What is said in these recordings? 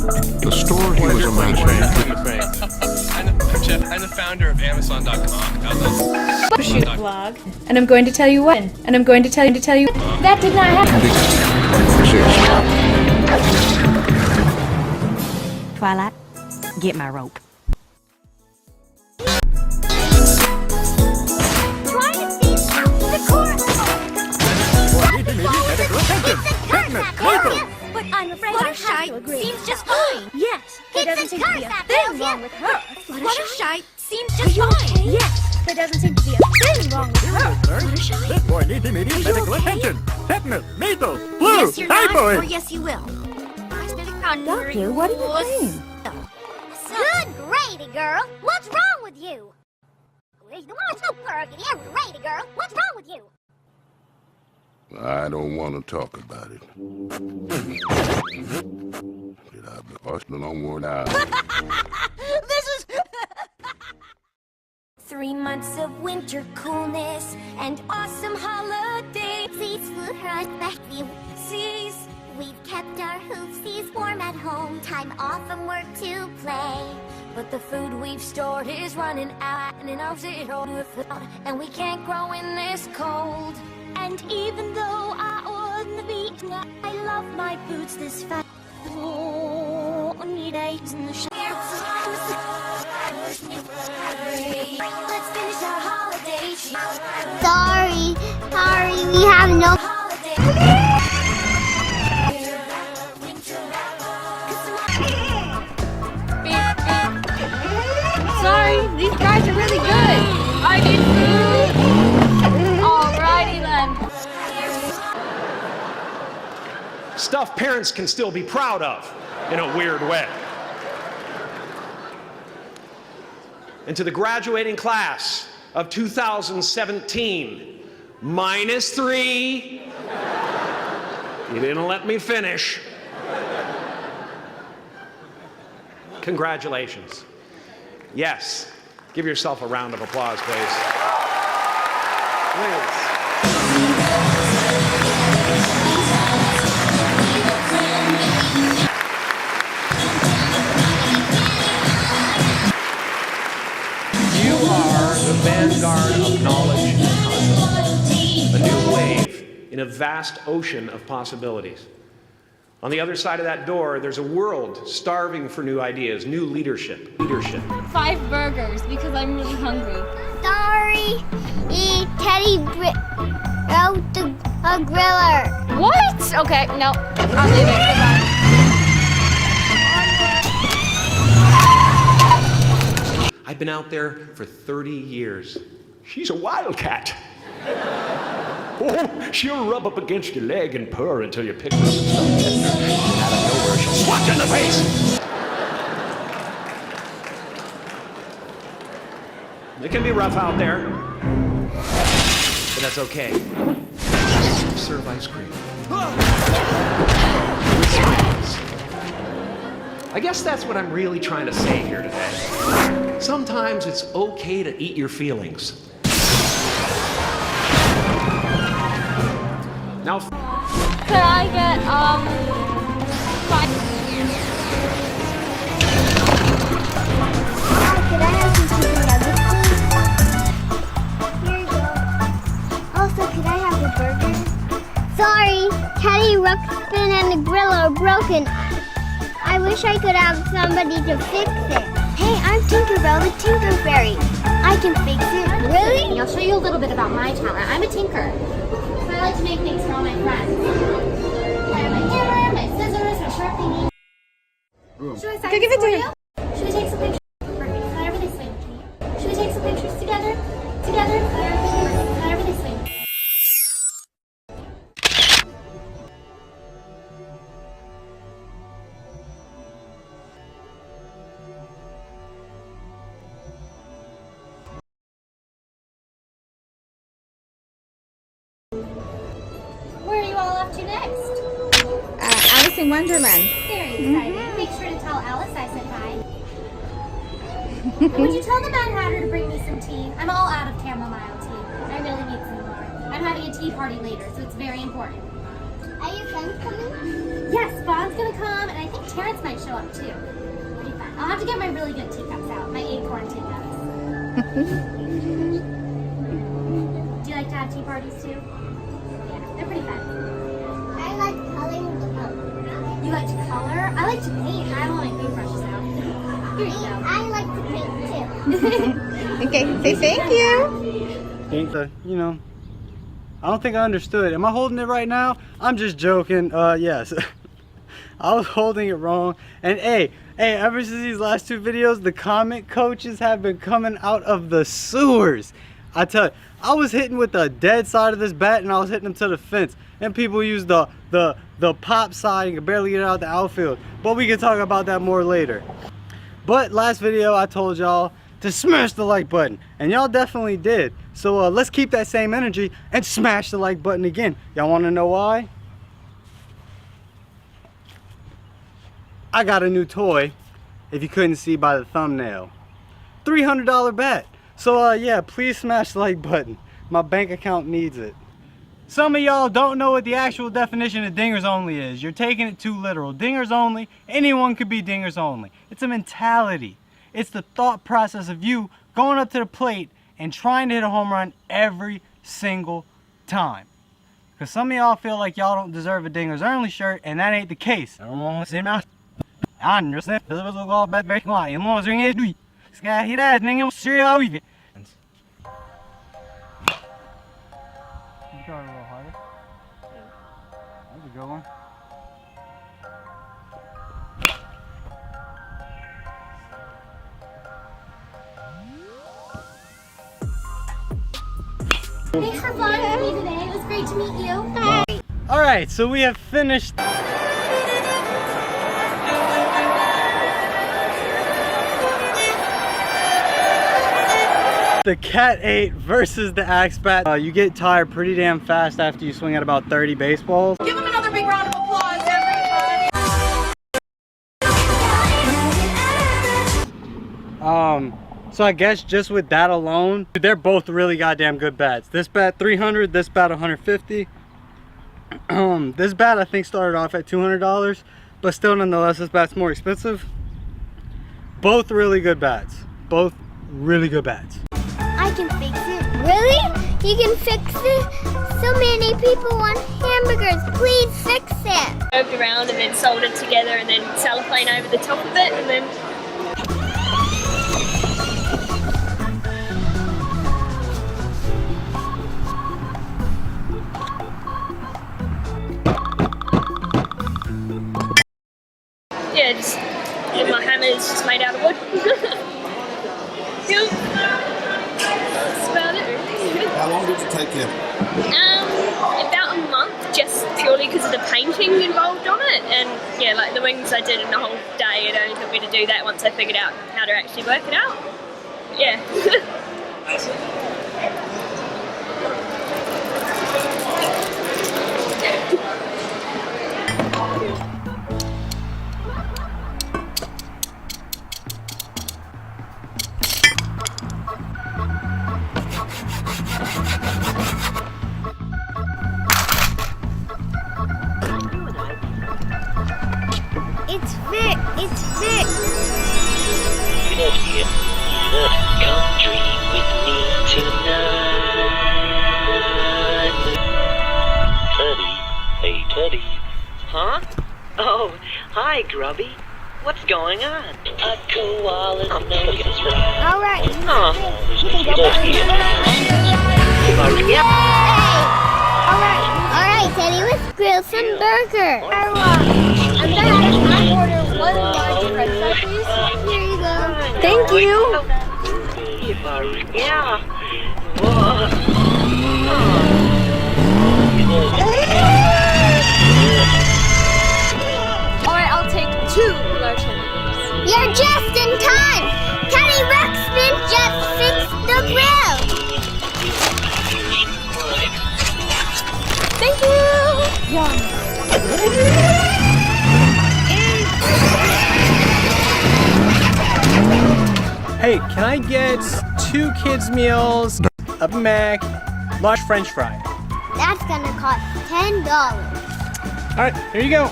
The store he was imagining. I'm the founder of Amazon.com. Shoot vlog, and I'm going to tell you when, and I'm going to tell you that did not happen. Twilight, get my rope. But I'm afraid Fluttershy seems just fine. Yes, there doesn't seem to be a thing wrong with her. Fluttershy seems just fine. Okay? Yes, there doesn't seem to be a thing wrong with her. Fluttershy? This boy needs immediate medical attention. Tetanus, measles, flu, Yes, you're not, or typhoid. yes, you will. Doctor, what are you saying? Good gravy, girl. What's wrong with you? Gravy, girl. What's wrong with you? I don't want to talk about it. Did I be hustling on one eye? This is 3 months of winter coolness and awesome holidays. seas. We've kept our hoofsies warm at home. Time off from work to play. But the food we've stored is running out, and in our zero, and we can't grow in this cold. And even though I wouldn't be, I love my boots this fast. Oh, need eggs in the Let's finish our holiday. Sorry, we have no. Sorry, these guys are really good. I need food. Alrighty then. Stuff parents can still be proud of in a weird way. And to the graduating class of 2017, -3. You didn't let me finish. Congratulations. Yes, give yourself a round of applause, please. Please. You are the vanguard of knowledge and content. A new wave in a vast ocean of possibilities. On the other side of that door, there's a world starving for new ideas, new leadership. 5 burgers because I'm really hungry. Sorry, Teddy out the griller. What? Okay, no, I'll leave it. Goodbye. I've been out there for 30 years. She's a wildcat. Oh, she'll rub up against your leg and purr until you pick her up and start petting her. Out of nowhere, she'll swat you in the face. It can be rough out there, but that's okay. Serve ice cream. With smiles. I guess that's what I'm really trying to say here today. Sometimes it's okay to eat your feelings. Now, Could I get, 5? Could I have some chicken nuggets, please? Here you go. Also, could I have the burger? Sorry, Teddy Ruxpin and the grill are broken. I wish I could have somebody to fix it. Hey, I'm Tinkerbell, the Tinker Fairy. I can fix it. Really? I'll show you a little bit about my talent. I'm a tinker. So I like to make things for all my friends. I have my hammer, my scissors, my sharp thingy. Should I sign Okay, give it to him. Should we take some pictures? Perfect. However they swing. Should we take some pictures together? Together? However they swing. Where are you all off to next? Alice in Wonderland. Very exciting. Make sure to tell Alice I said hi. And would you tell the Mad Hatter to bring me some tea? I'm all out of chamomile tea. I really need some more. I'm having a tea party later, so it's very important. Are your friends coming? Yes, Bob's gonna come, and I think Terrence might show up too. Pretty fun. I'll have to get my really good teacups out, my acorn teacups. Do you like to have tea parties too? Yeah, they're pretty fun. I like coloring the boat. You like to color? I like to paint. I have all my paintbrushes out. Here you go. I like to paint too. Okay, say thank you. You know, I don't think I understood. Am I holding it right now? I'm just joking. Yes. I was holding it wrong. And hey, ever since these last two videos, the comment coaches have been coming out of the sewers. I tell you, I was hitting with the dead side of this bat and I was hitting them to the fence. And people use the pop side and can barely get out the outfield. But we can talk about that more later. But last video I told y'all to smash the like button, and y'all definitely did. So let's keep that same energy and smash the like button again. Y'all want to know why? I got a new toy, if you couldn't see by the thumbnail. $300 bat. So yeah, please smash the like button. My bank account needs it. Some of y'all don't know what the actual definition of dingers only is. You're taking it too literal. Dingers only, anyone could be dingers only. It's a mentality. It's the thought process of you going up to the plate and trying to hit a home run every single time. Because some of y'all feel like y'all don't deserve a dingers only shirt, and that ain't the case. You got it a little harder. That's a good one. Thanks for flying with me today. It was great to meet you. Alright, so we have finished the Cat 8 versus the Axe Bat. You get tired pretty damn fast after you swing at about 30 baseballs. Give them another big round of applause, everybody. So I guess just with that alone, they're both really goddamn good bats. This bat 300, this bat 150. This bat I think started off at $200, but still nonetheless this bat's more expensive. Both really good bats. Both really good bats. I can fix it. Really? You can fix it? So many people want hamburgers. Please fix it. Moved around and then soldered together and then cellophane over the top of it and then yeah, just my hammer is just made out of wood. Yep. That's about it. How long did it take you? About a month, just purely because of the painting involved on it, and yeah, like the wings I did in the whole day. It only took me to do that once I figured out how to actually work it out. Yeah. It's Vic. It's Vic. Come dream with me tonight. Teddy. Hey, Teddy. Huh? Oh, hi, Grubby. What's going on? A koala's nose is right. All right. Huh. You can go back. Yeah. All right, Teddy. Let's grill some burgers. I'm back. I order one large french fry, please. Here you go. Thank you. Yeah. Alright, I'll take 2 large hamburgers. You're just in time. Teddy Ruxpin just fixed the grill. Thank you. Yum. Hey, can I get 2 kids meals, a Mac, large French fry? That's gonna cost $10. All right, here you go.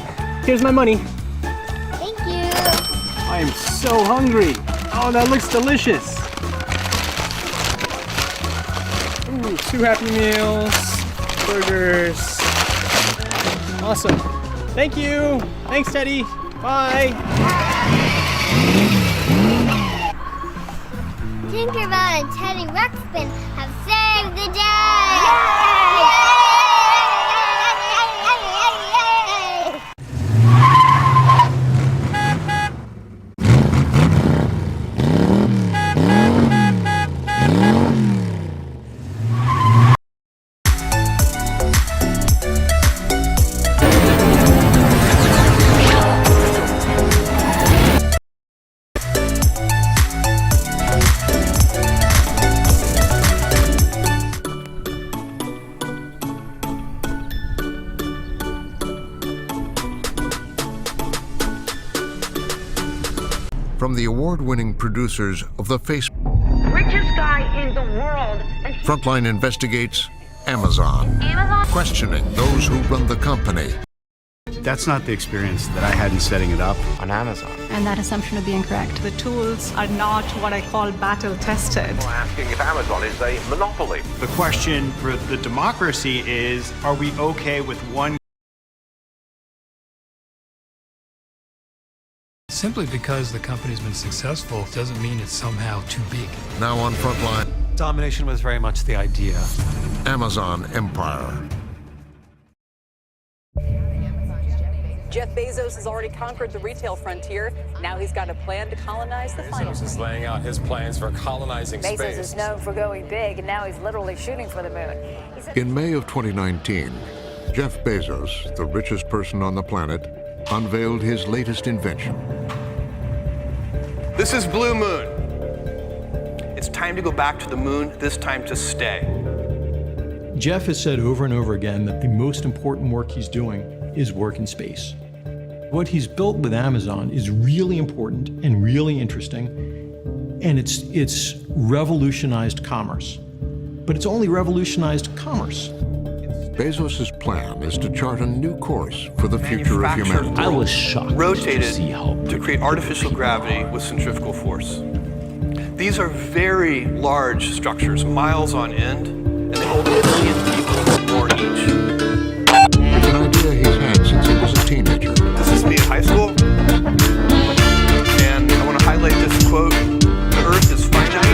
Here's my money. Thank you. I am so hungry. Oh, that looks delicious. Ooh, 2 Happy Meals, burgers. Awesome. Thank you. Thanks, Teddy. Bye. Tinkerbell and Teddy Ruxpin have saved the day! From the award-winning producers of the Face, Richest guy in the world. Frontline investigates Amazon, questioning those who run the company. That's not the experience that I had in setting it up on Amazon. And that assumption would be incorrect. The tools are not what I call battle tested. We're asking if Amazon is a monopoly. The question for the democracy is, are we okay with one? Simply because the company's been successful doesn't mean it's somehow too big. Now on Frontline, domination was very much the idea. Amazon Empire. Jeff Bezos has already conquered the retail frontier. Now he's got a plan to colonize the final. Bezos is laying out his plans for colonizing space. Bezos is known for going big, and now he's literally shooting for the moon. In May of 2019, Jeff Bezos, the richest person on the planet, unveiled his latest invention. This is Blue Moon. It's time to go back to the moon, this time to stay. Jeff has said over and over again that the most important work he's doing is work in space. What he's built with Amazon is really important and really interesting, and it's revolutionized commerce. But it's only revolutionized commerce. Bezos' plan is to chart a new course for the future of humanity. I was shocked rotated to create artificial gravity with centrifugal force. These are very large structures, miles on end, and they hold 1 billion people or more each. It's an idea he's had since he was a teenager. This is me in high school, and I want to highlight this quote: "The Earth is finite.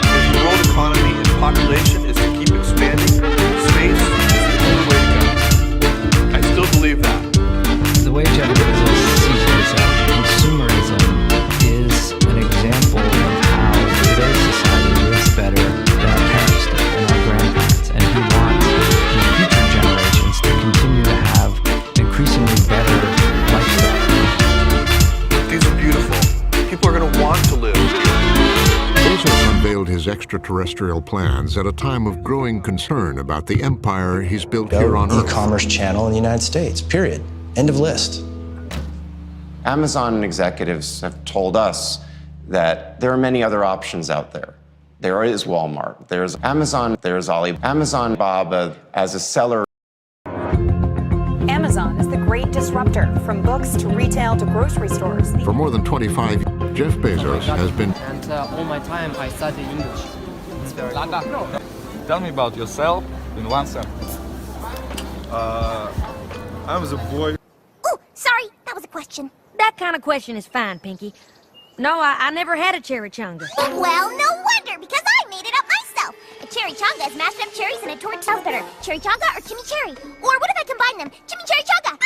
If the world economy and population is to keep expanding, space is the only way to go." I still believe that. The way Jeff Bezos sees it is that consumerism is an example of how today's society lives better than our parents did and our grandparents, and he wants future generations to continue to have increasingly better lifestyle. These are beautiful. People are going to want to live. Bezos unveiled his extraterrestrial plans at a time of growing concern about the empire he's built here on Earth. E-commerce channel in the United States, period. End of list. Amazon executives have told us that there are many other options out there. There is Walmart, there's Amazon, there's Alibaba as a seller. Amazon is the great disruptor, from books to retail to grocery stores. For more than 25 years, Jeff Bezos has been... And all my time I study English. It's very good. Tell me about yourself in one sentence. I was a boy. Ooh, sorry, that was a question. That kind of question is fine, Pinky. No, I never had a chimichanga. Well, no wonder, because I made it up myself. A chimichanga is mashed up cherries and a tortilla better. Chimichanga or chimichurri? Or what if I combine them? Chimichurrichanga! I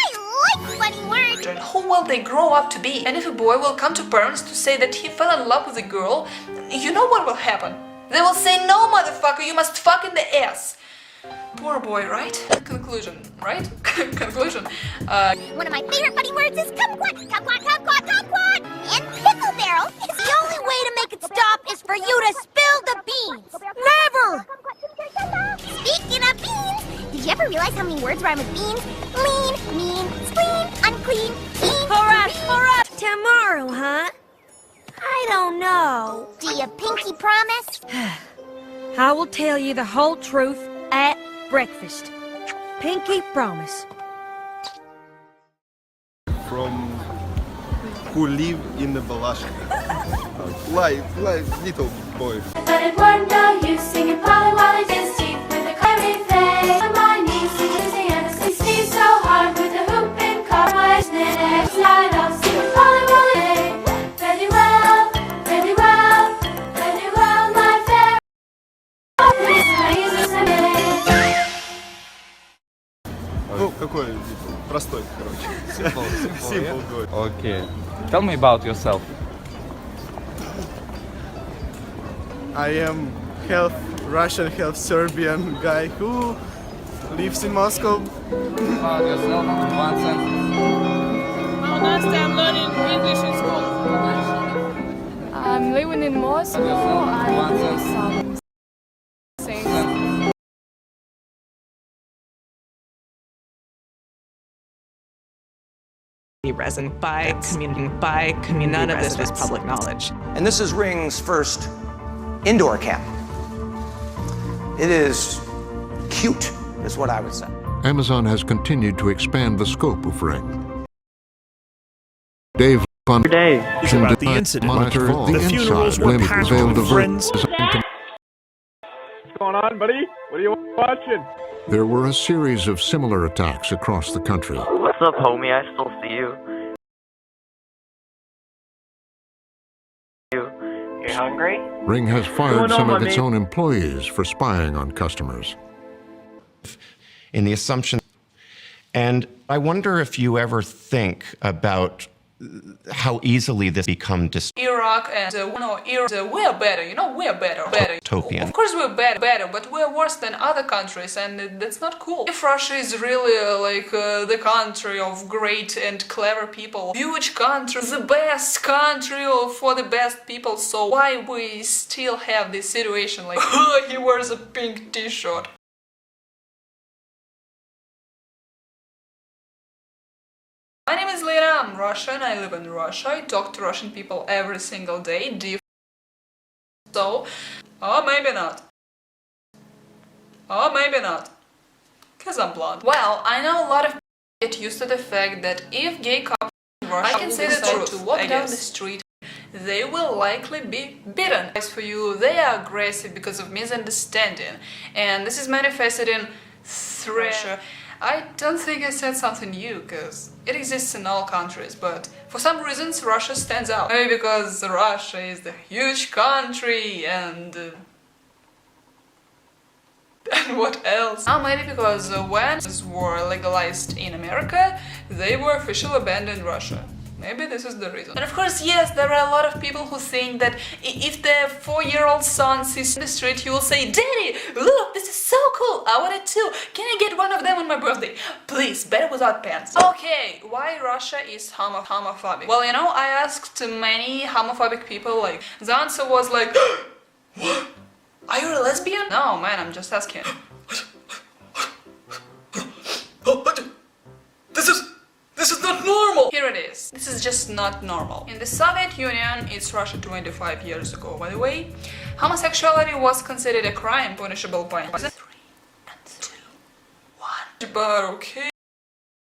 like funny words! And who will they grow up to be? And if a boy will come to parents to say that he fell in love with a girl, you know what will happen? They will say, "No, motherfucker, you must fuck in the ass." Poor boy, right? Conclusion, right? Conclusion. One of my favorite funny words is kumquat, kumquat, kumquat, kumquat! And pickle barrel is the only way to make it stop is for you to spill the beans! Never! Speaking of beans, did you ever realize how many words rhyme with beans? Lean, mean, spleen, unclean, teen. Alright, tomorrow, huh? I don't know. Do you pinky promise? I will tell you the whole truth at breakfast. Pinky promise. from who live in the Balashka. Like little boy. But it weren't no use singing Polly Wolly his teeth with a clary face. On my knees singing and he sneezed so hard with the hoop and car. My next night I'll sing Polly Wolly. Very well, very well, very well, my fair. Ну, какой простой, короче. Simple good. Okay. Tell me about yourself. I am Russian, half Serbian guy who lives in Moscow. About yourself in one sentence. I'm learning English in school. I'm living in Moscow. I do some things. Resident by community. None of this was public knowledge. And this is Ring's first indoor camp. It is cute, is what I would say. Amazon has continued to expand the scope of Ring. Dave about the incident. Monitor The funerals were packed with friends. What's going on, buddy? What are you watching? There were a series of similar attacks across the country. What's up, homie? I still see you. You hungry? Ring has fired some of its own employees for spying on customers. In the assumption, and I wonder if you ever think about how easily this become Iraq and we're better, you know, we're better. dystopian. Of course we're better, but we're worse than other countries, and that's not cool. If Russia is really like the country of great and clever people, huge country, the best country for the best people, so why we still have this situation like he wears a pink t-shirt? My name is Lena, I'm Russian, I live in Russia, I talk to Russian people every single day, so, or maybe not. Or maybe not. Cause I'm blonde. Well, I know a lot of people get used to the fact that if gay couples in Russia I can say the truth, to walk down the street, they will likely be beaten. As for you, they are aggressive because of misunderstanding, and this is manifested in threat. I don't think I said something new, because it exists in all countries, but for some reasons Russia stands out. Maybe because Russia is the huge country and what else? Or maybe because when were legalized in America, they were officially banned in Russia. Maybe this is the reason. And of course, yes, there are a lot of people who think that if their 4-year-old son sees in the street, he will say, "Daddy, look, this is so cool, I want it too. Can I get one of them on my birthday? Please, better without pants." Okay, why Russia is homophobic? Well, you know, I asked many homophobic people, like, the answer was like, "What? Are you a lesbian?" No, man, I'm just asking. This is not normal! Here it is. This is just not normal. In the Soviet Union, it's Russia 25 years ago, by the way, homosexuality was considered a crime punishable by 3 and 2, 1. But okay,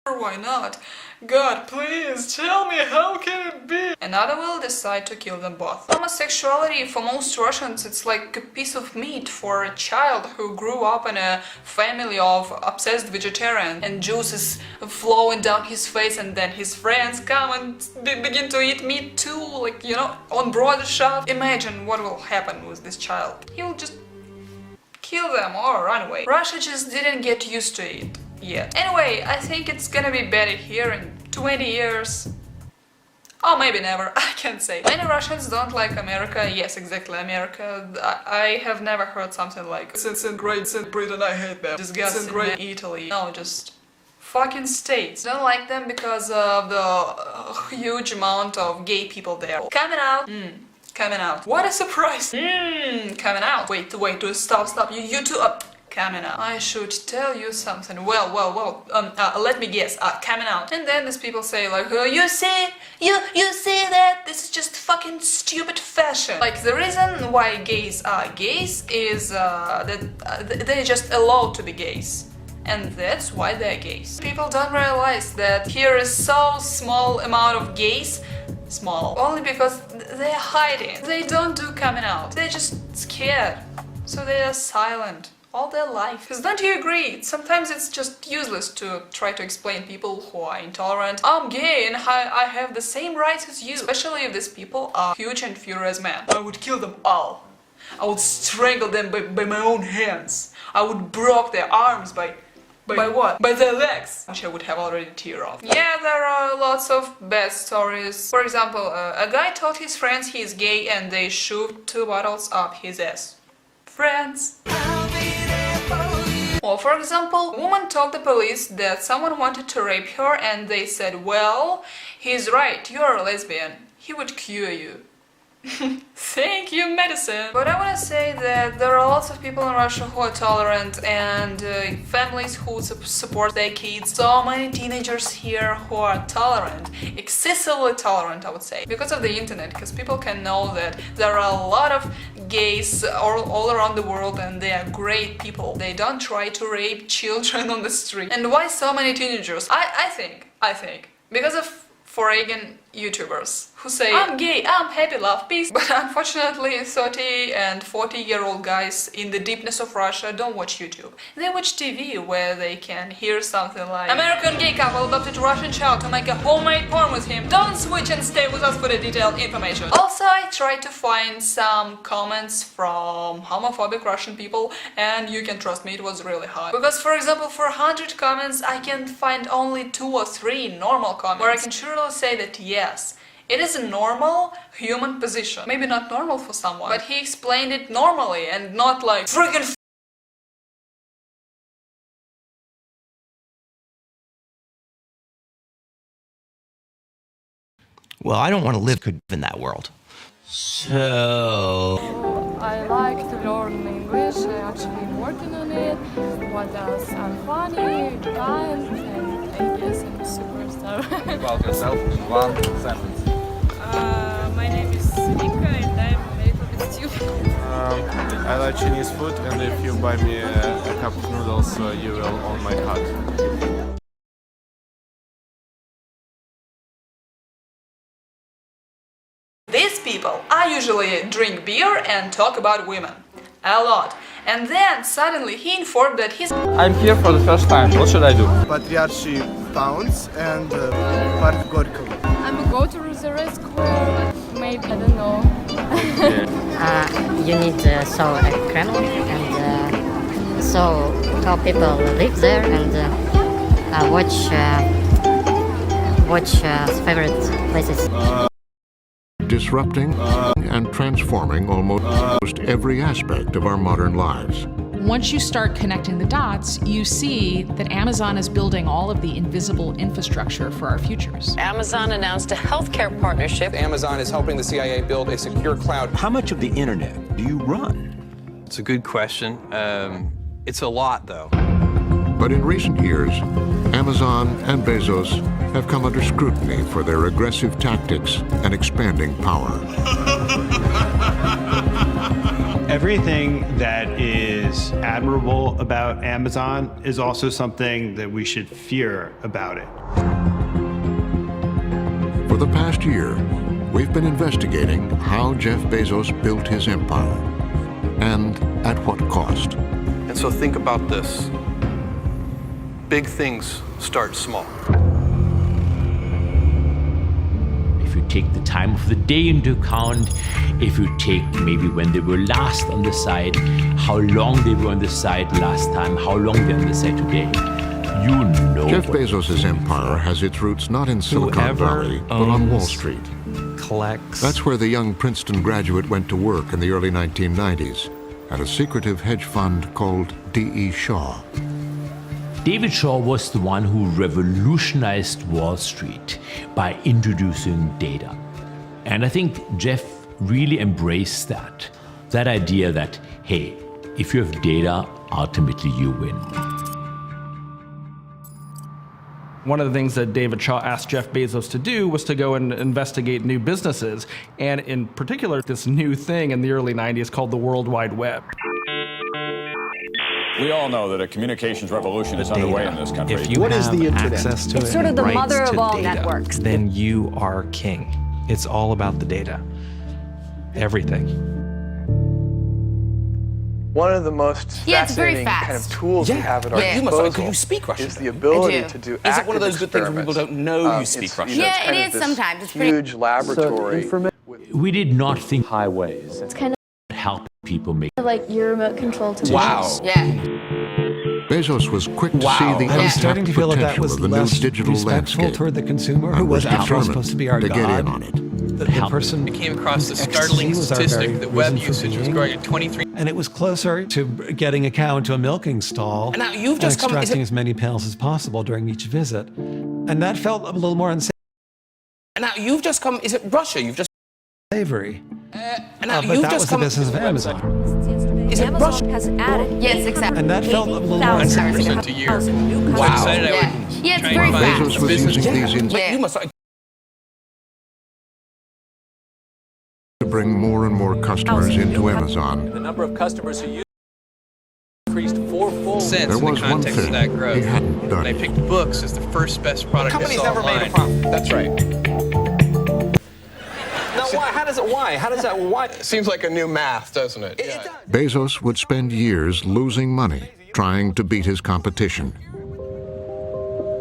why not? God, please tell me, how can it be? Another will decide to kill them both. Homosexuality, for most Russians, it's like a piece of meat for a child who grew up in a family of obsessed vegetarians, and juices flowing down his face, and then his friends come and begin to eat meat too, like, you know, on broad shot. Imagine what will happen with this child. He will just kill them or run away. Russia just didn't get used to it yet. Anyway, I think it's gonna be better here in 20 years. Or maybe never, I can't say. Many Russians don't like America. Yes, exactly, America. I have never heard something like "It's in Great Britain, I hate them." Disgusting. Great Italy. No, just fucking states. Don't like them because of the huge amount of gay people there. Coming out. Coming out. What a surprise. Coming out. Wait, stop. You two up. Coming out. I should tell you something. Well, let me guess. Coming out. And then these people say like, you see that? This is just fucking stupid fashion. Like, the reason why gays are gays is that they're just allowed to be gays. and that's why they're gays. People don't realize that here is so small amount of gays, small, only because they're hiding. They don't do coming out. They're just scared, so they are silent all their life. Because don't you agree? Sometimes it's just useless to try to explain people who are intolerant. I'm gay and I have the same rights as you. Especially if these people are huge and furious men. I would kill them all. I would strangle them by my own hands. I would break their arms by what? By their legs, which I would have already tear off. Yeah, there are lots of bad stories. For example, a guy told his friends he is gay and they shoved 2 bottles up his ass. Friends. Or for example, a woman told the police that someone wanted to rape her and they said, well, he's right, you're a lesbian. He would cure you. Thank you, medicine! But I want to say that there are lots of people in Russia who are tolerant and families who support their kids. So many teenagers here who are tolerant, excessively tolerant, I would say, because of the internet, because people can know that there are a lot of gays all around the world and they are great people. They don't try to rape children on the street. And why so many teenagers? I think, because of foreign YouTubers who say, I'm gay, I'm happy, love, peace. But unfortunately 30 and 40-year-old guys in the deepness of Russia don't watch YouTube. They watch TV where they can hear something like, American gay couple adopted Russian child to make a homemade porn with him. Don't switch and stay with us for the detailed information. Also, I tried to find some comments from homophobic Russian people and you can trust me, it was really hard. Because for example, for 100 comments I can find only 2 or 3 normal comments where I can surely say that yes, it is a normal human position. Maybe not normal for someone, but he explained it normally and not like friggin' Well, I don't want to live in that world. So I like to learn English. I actually working on it. What else? I'm funny, kind, and I guess I'm a superstar. About yourself in 1 sentence. My name is Vika and I'm a little bit stupid. I like Chinese food, and if you buy me a cup of noodles, you will own my heart. These people, I usually drink beer and talk about women. A lot. And then suddenly he informed that he's... I'm here for the first time. What should I do? Patriarchy pounds and Park Gorky. I'm a go to the school, maybe, I don't know. You need to saw a Kremlin and saw how people live there and watch favorite places. Disrupting and transforming almost every aspect of our modern lives. Once you start connecting the dots, you see that Amazon is building all of the invisible infrastructure for our futures. Amazon announced a healthcare partnership. Amazon is helping the CIA build a secure cloud. How much of the internet do you run? It's a good question. It's a lot, though. But in recent years, Amazon and Bezos have come under scrutiny for their aggressive tactics and expanding power. Everything that is admirable about Amazon is also something that we should fear about it. For the past year, we've been investigating how Jeff Bezos built his empire and at what cost. And so think about this. Big things start small. If you take the time of the day into account, if you take maybe when they were last on the site, how long they were on the site last time, how long they're on the site today, you know. Jeff Bezos' empire has its roots not in Silicon Valley, but on Wall Street. That's where the young Princeton graduate went to work in the early 1990s at a secretive hedge fund called D.E. Shaw. David Shaw was the one who revolutionized Wall Street by introducing data. And I think Jeff really embraced that idea that, hey, if you have data, ultimately you win. One of the things that David Shaw asked Jeff Bezos to do was to go and investigate new businesses, and in particular, this new thing in the early 90s called the World Wide Web. We all know that a communications revolution is underway in this country. If you have access to it, It's sort of the rights mother to of all data, networks. then you are king. It's all about the data. Everything. One of the most fascinating fast. kind of tools we have at our Yeah. disposal You speak Russian, is the ability to do Is it one of those good things where people don't know you speak Russian? Yeah, it is sometimes. It's pretty Huge laboratory. We did not think highways It's kind help people make. of like your remote control to Yeah. Bezos was quick to see the I was starting to feel that that potential was of the new less digital respectful landscape toward the consumer, who and was was after all determined supposed to be our to god. get in on it. The person I came across the ecstasy startling was our statistic very that web reason for usage was being. growing at 23. And it was closer to getting a cow into a milking stall And now you've and just come- is extracting it- as many pills as possible during each visit. And that felt a little more Now you've just come. Is it Russia? You've just. unsavory. And now But you've that just was come. the business of Amazon. Is it Russia? has added. Yes, exactly. And that felt a little more 100% a year. Wow. I'm excited I Yeah. would Yeah, it's try and very find fast. Bezos was business. using these insights But you must. to bring more and more customers into Amazon. The number of customers who use increased fourfold. Sense There in the was one context of thing that growth. he hadn't done. And I picked books as the first best product I Company's saw never made online. a profit. That's right. Now, why? How does it? Why? How does that? Why? Seems like a new math, doesn't it? Bezos would spend years losing money trying to beat his competition.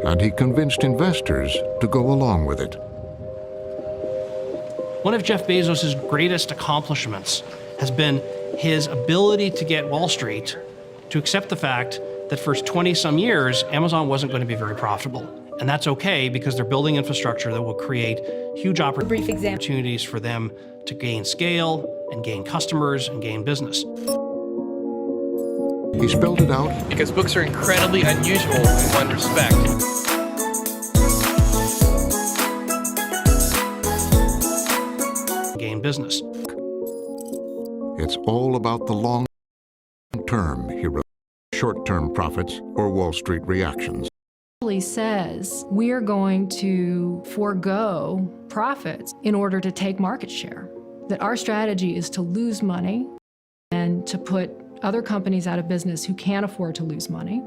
And he convinced investors to go along with it. One of Jeff Bezos' greatest accomplishments has been his ability to get Wall Street to accept the fact that for 20-some years, Amazon wasn't going to be very profitable. And that's okay because they're building infrastructure that will create huge opportunities for them to gain scale and gain customers and gain business. He spelled it out Because books are incredibly unusual in one respect. Gain business. It's all about the long term, he wrote. Short-term profits or Wall Street reactions. Says we're going to forego profits in order to take market share. That our strategy is to lose money and to put other companies out of business who can't afford to lose money.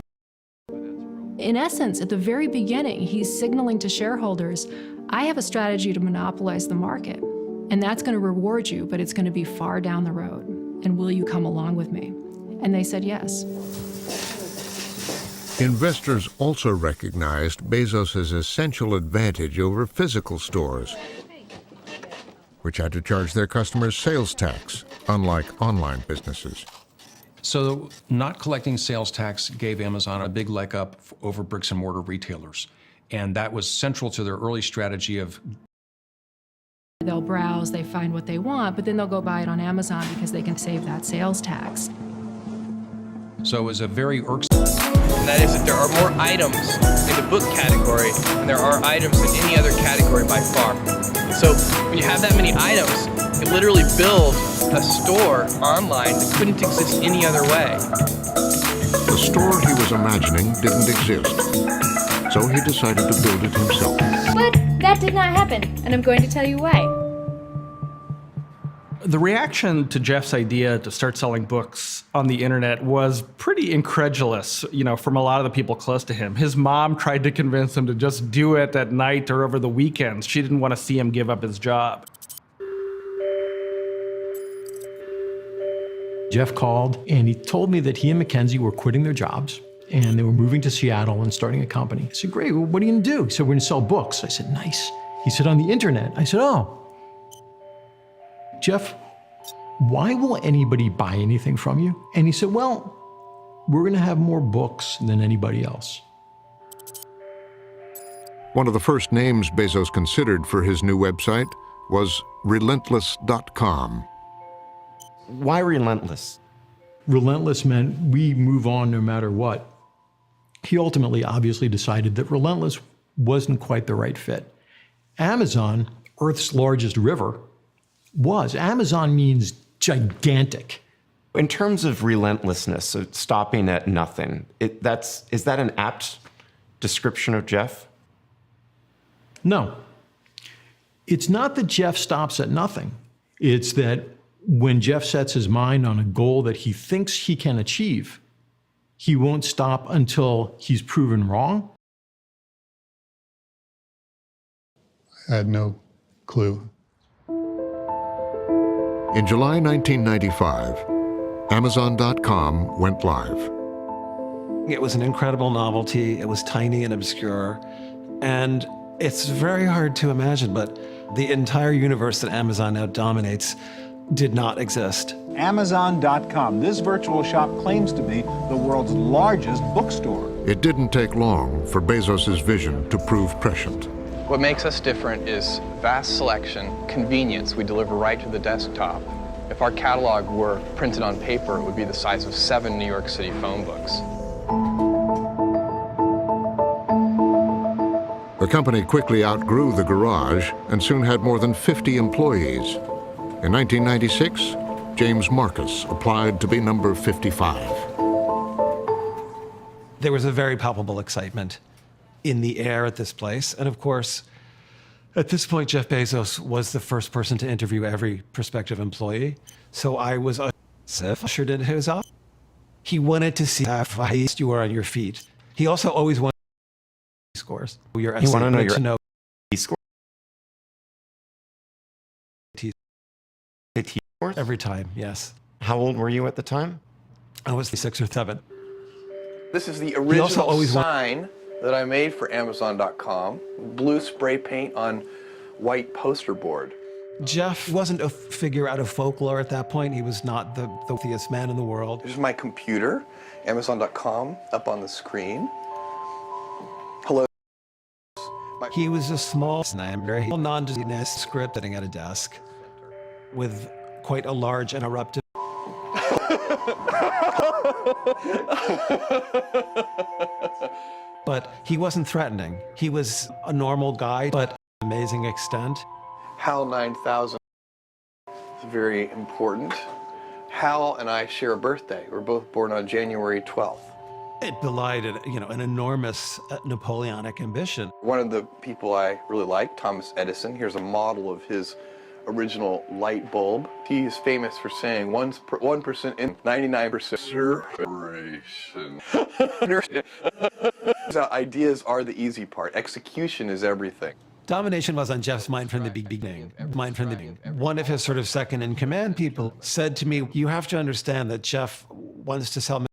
In essence, at the very beginning, he's signaling to shareholders, I have a strategy to monopolize the market, and that's going to reward you, but it's going to be far down the road. And will you come along with me? And they said yes. Investors also recognized Bezos' essential advantage over physical stores, which had to charge their customers sales tax, unlike online businesses. So not collecting sales tax gave Amazon a big leg up over bricks and mortar retailers. And that was central to their early strategy of They'll browse, they find what they want, but then they'll go buy it on Amazon because they can save that sales tax. so it was a very irksome. And that is that there are more items in the book category than there are items in any other category by far. So when you have that many items, you literally build a store online that couldn't exist any other way. The store he was imagining didn't exist, so he decided to build it himself. But that did not happen, and I'm going to tell you why. The reaction to Jeff's idea to start selling books on the internet was pretty incredulous, from a lot of the people close to him. His mom tried to convince him to just do it at night or over the weekends. She didn't want to see him give up his job. Jeff called and he told me that he and Mackenzie were quitting their jobs and they were moving to Seattle and starting a company. I said, great, well, what are you gonna do? He said, we're gonna sell books. I said, nice. He said, on the internet. I said, oh. Jeff, why will anybody buy anything from you? And he said, well, we're gonna have more books than anybody else. One of the first names Bezos considered for his new website was Relentless.com. Why relentless? Relentless meant we move on no matter what. He ultimately obviously decided that Relentless wasn't quite the right fit. Amazon, Earth's largest river, was. Amazon means gigantic. In terms of relentlessness, so stopping at nothing, is that an apt description of Jeff? No. It's not that Jeff stops at nothing. It's that when Jeff sets his mind on a goal that he thinks he can achieve, he won't stop until he's proven wrong? I had no clue. In July 1995, Amazon.com went live. It was an incredible novelty. It was tiny and obscure. And it's very hard to imagine, but the entire universe that Amazon now dominates did not exist. Amazon.com. This virtual shop claims to be the world's largest bookstore. It didn't take long for Bezos' vision to prove prescient. What makes us different is vast selection, convenience. We deliver right to the desktop. If our catalog were printed on paper, it would be the size of 7 New York City phone books. The company quickly outgrew the garage and soon had more than 50 employees. In 1996, James Marcus applied to be number 55. There was a very palpable excitement in the air at this place. And of course, at this point, Jeff Bezos was the first person to interview every prospective employee. So I was ushered into his office. He wanted to see how fast you were on your feet. He also always wanted scores. You want to know your score? Every time, yes. How old were you at the time? I was 6 or 7. This is the original sign that I made for Amazon.com. Blue spray paint on white poster board. Jeff wasn't a figure out of folklore at that point. He was not the wealthiest man in the world. Here's my computer, Amazon.com, up on the screen. Hello. He was a small, nondescript script sitting at a desk with quite a large and eruptive. But he wasn't threatening. He was a normal guy, but to an amazing extent. HAL 9000 is very important. HAL and I share a birthday. We're both born on January 12th. It belied, an enormous Napoleonic ambition. One of the people I really like, Thomas Edison, here's a model of his original light bulb. He is famous for saying 1% in 99% Ideas are the easy part. Execution is everything. Domination was on Jeff's mind from the beginning. One of his sort of second in command people said to me, you have to understand that Jeff wants to sell.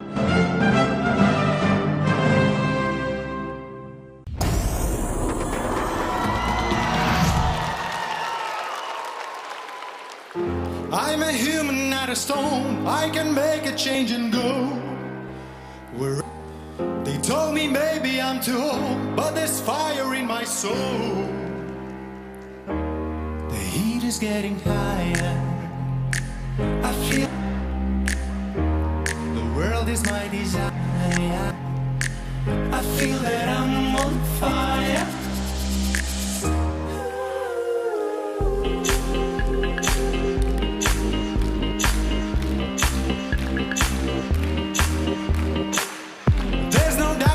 I'm a human, not a stone. I can make a change and go. They told me maybe I'm too old, but there's fire in my soul. The heat is getting higher. I feel the world is my desire. I feel that I'm on fire.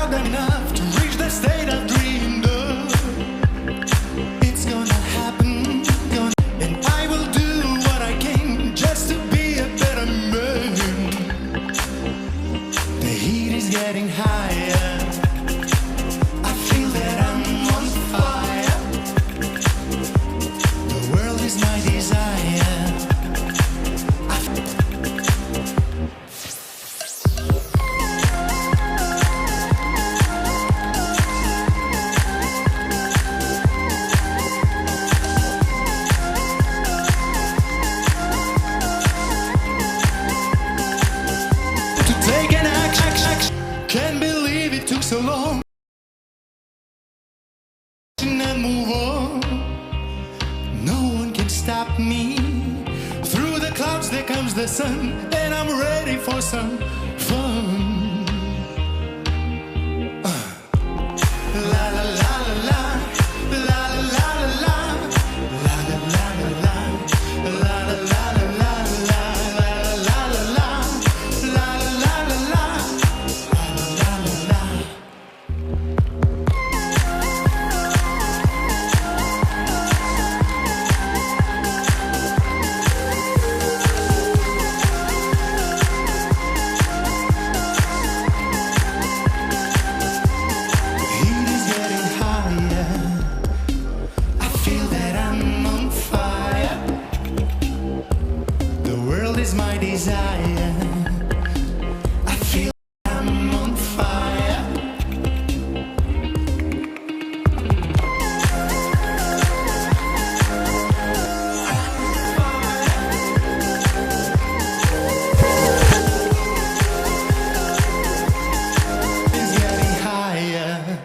Enough to reach the state I've dreamed of. It's gonna happen, and I will do what I can just to be a better man. The heat is getting higher. I feel that I'm on fire. The world is my desire. Can't believe it took so long. And move on. No one can stop me. Through the clouds there comes the sun, and I'm ready for some fun. La la la la la, la la la la la, la la la la la, la la la la la, la la la la. is my desire? I feel I'm on fire. It's getting higher.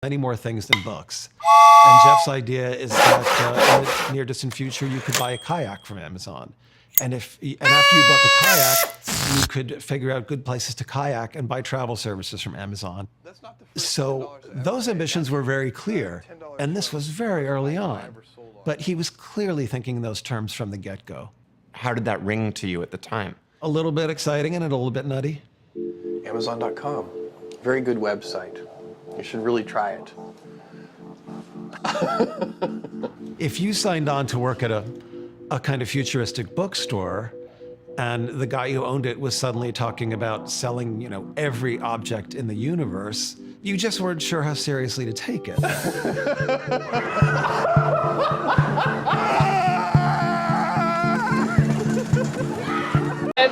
Many more things than books. And Jeff's idea is that in the near distant future, you could buy a kayak from Amazon. And after you bought the kayak, you could figure out good places to kayak and buy travel services from Amazon. So those ambitions were very clear, and this was very early on. But he was clearly thinking in those terms from the get-go. How did that ring to you at the time? A little bit exciting and a little bit nutty. Amazon.com. Very good website. You should really try it. If you signed on to work at a kind of futuristic bookstore, and the guy who owned it was suddenly talking about selling, every object in the universe, you just weren't sure how seriously to take it.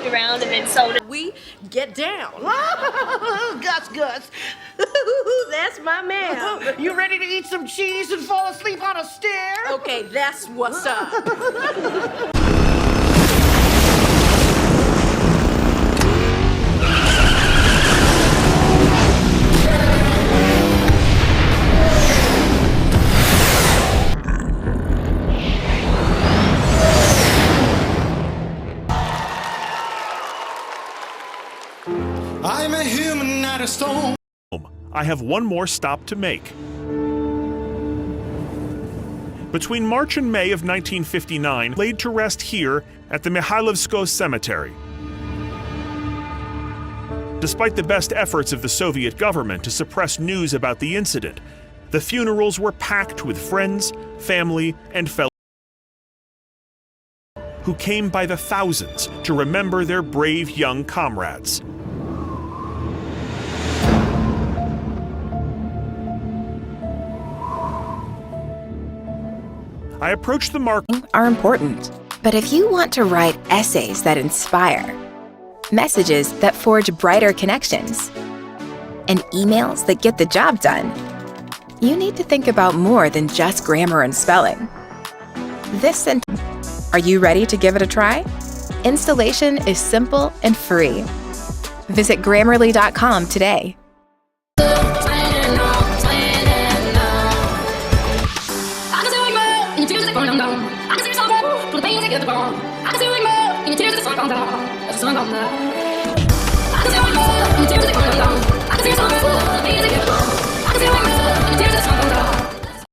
Around and then sold it. We get down. Gus. That's my man. You ready to eat some cheese and fall asleep on a stair? Okay, that's what's up. I'm a human, not a stone. I have one more stop to make. Between March and May of 1959, laid to rest here at the Mikhailovskoye Cemetery. Despite the best efforts of the Soviet government to suppress news about the incident, the funerals were packed with friends, family, and fellow who came by the thousands to remember their brave young comrades. I approached the mark. Are important. But if you want to write essays that inspire, messages that forge brighter connections, and emails that get the job done, you need to think about more than just grammar and spelling. Are you ready to give it a try? Installation is simple and free. Visit Grammarly.com today. I can see